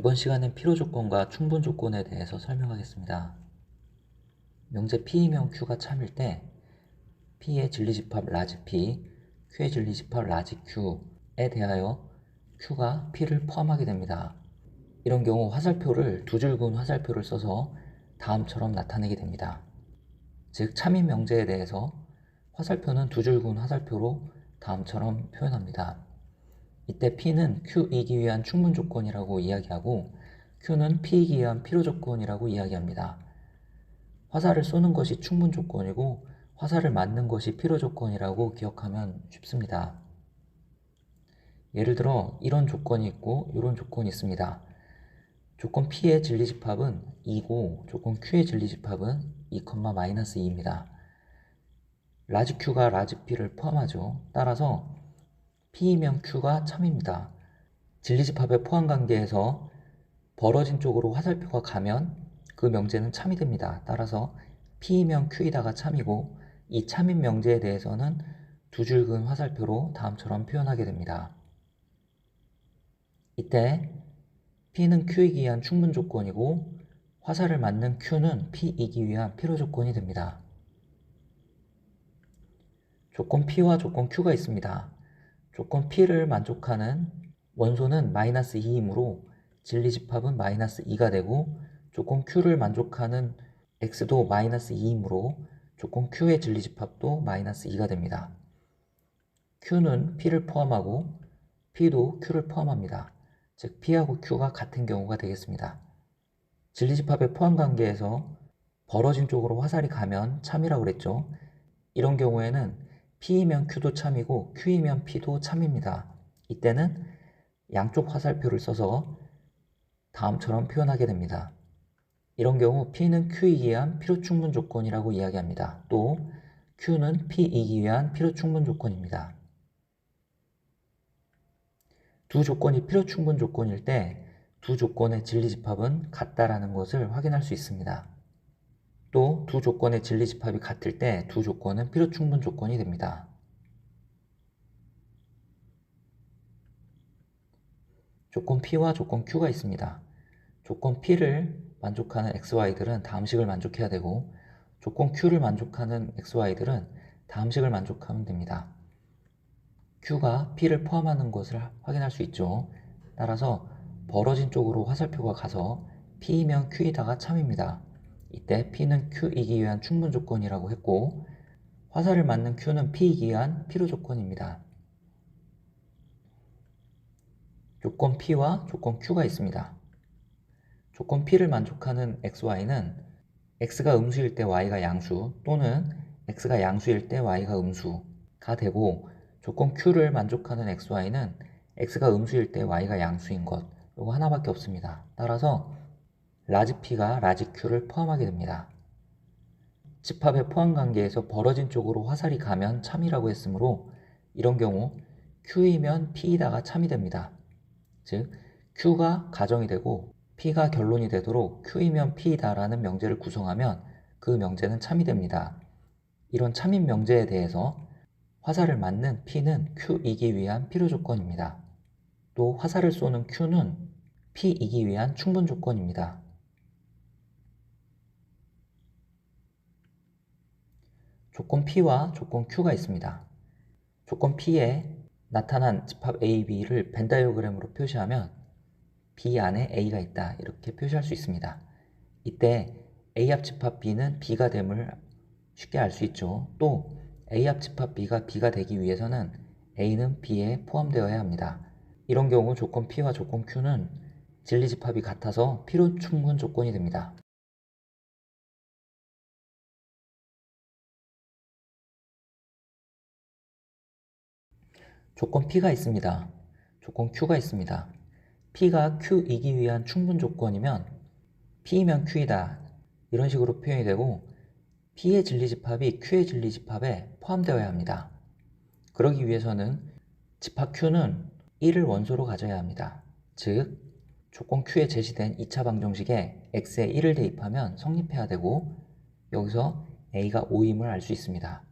이번 시간엔 필요 조건과 충분 조건에 대해서 설명하겠습니다. 명제 P이면 Q가 참일 때 P의 진리집합 라지 P, Q의 진리집합 라지 Q에 대하여 Q가 P를 포함하게 됩니다. 이런 경우 화살표를 두 줄 그은 화살표를 써서 다음처럼 나타내게 됩니다. 즉 참인 명제에 대해서 화살표는 두 줄 그은 화살표로 다음처럼 표현합니다. 이때 P는 Q이기 위한 충분 조건이라고 이야기하고 Q는 P이기 위한 필요 조건이라고 이야기합니다. 화살을 쏘는 것이 충분 조건이고 화살을 맞는 것이 필요 조건이라고 기억하면 쉽습니다. 예를 들어 이런 조건이 있고 이런 조건이 있습니다. 조건 P의 진리집합은 2고 조건 Q의 진리집합은 2,-2입니다. 라지 Q가 라지 P를 포함하죠. 따라서 P이면 Q가 참입니다. 진리집합의 포함관계에서 벌어진 쪽으로 화살표가 가면 그 명제는 참이 됩니다. 따라서 P이면 Q이다가 참이고 이 참인 명제에 대해서는 두 줄 그은 화살표로 다음처럼 표현하게 됩니다. 이때 P는 Q이기 위한 충분 조건이고 화살을 맞는 Q는 P이기 위한 필요 조건이 됩니다. 조건 P와 조건 Q가 있습니다. 조건 P를 만족하는 원소는 -2이므로 진리집합은 -2가 되고 조건 Q를 만족하는 X도 -2이므로 조건 Q의 진리집합도 -2가 됩니다. Q는 P를 포함하고 P도 Q를 포함합니다. 즉 P하고 Q가 같은 경우가 되겠습니다. 진리집합의 포함관계에서 벌어진 쪽으로 화살이 가면 참이라고 그랬죠. 이런 경우에는 P이면 Q도 참이고 Q이면 P도 참입니다. 이때는 양쪽 화살표를 써서 다음처럼 표현하게 됩니다. 이런 경우 P는 Q이기 위한 필요 충분 조건이라고 이야기합니다. 또 Q는 P이기 위한 필요 충분 조건입니다. 두 조건이 필요 충분 조건일 때 두 조건의 진리집합은 같다라는 것을 확인할 수 있습니다. 또 두 조건의 진리집합이 같을 때 두 조건은 필요 충분 조건이 됩니다. 조건 P와 조건 Q가 있습니다. 조건 P를 만족하는 XY들은 다음식을 만족해야 되고 조건 Q를 만족하는 XY들은 다음식을 만족하면 됩니다. Q가 P를 포함하는 것을 확인할 수 있죠. 따라서 벌어진 쪽으로 화살표가 가서 P이면 Q이다가 참입니다. 이때 P는 Q이기 위한 충분 조건이라고 했고 화살을 맞는 Q는 P이기 위한 필요 조건입니다. 조건 P와 조건 Q가 있습니다. 조건 P를 만족하는 XY는 X가 음수일 때 Y가 양수 또는 X가 양수일 때 Y가 음수가 되고 조건 Q를 만족하는 XY는 X가 음수일 때 Y가 양수인 것 이거 하나밖에 없습니다. 따라서 라지 P가 라지 Q를 포함하게 됩니다. 집합의 포함관계에서 벌어진 쪽으로 화살이 가면 참이라고 했으므로 이런 경우 Q이면 P이다가 참이 됩니다. 즉 Q가 가정이 되고 P가 결론이 되도록 Q이면 P이다 라는 명제를 구성하면 그 명제는 참이 됩니다. 이런 참인 명제에 대해서 화살을 맞는 P는 Q이기 위한 필요 조건입니다. 또 화살을 쏘는 Q는 P이기 위한 충분 조건입니다. 조건 P와 조건 Q가 있습니다. 조건 P에 나타난 집합 A, B를 벤 다이어그램으로 표시하면 B 안에 A가 있다 이렇게 표시할 수 있습니다. 이때 A 합 집합 B는 B가 됨을 쉽게 알 수 있죠. 또 A 합 집합 B가 B가 되기 위해서는 A는 B에 포함되어야 합니다. 이런 경우 조건 P와 조건 Q는 진리집합이 같아서 필요 충분 조건이 됩니다. 조건 P가 있습니다. 조건 Q가 있습니다. P가 Q이기 위한 충분 조건이면 P이면 Q이다 이런 식으로 표현이 되고 P의 진리집합이 Q의 진리집합에 포함되어야 합니다. 그러기 위해서는 집합 Q는 1을 원소로 가져야 합니다. 즉 조건 Q에 제시된 2차 방정식에 X에 1을 대입하면 성립해야 되고 여기서 A가 5임을 알 수 있습니다.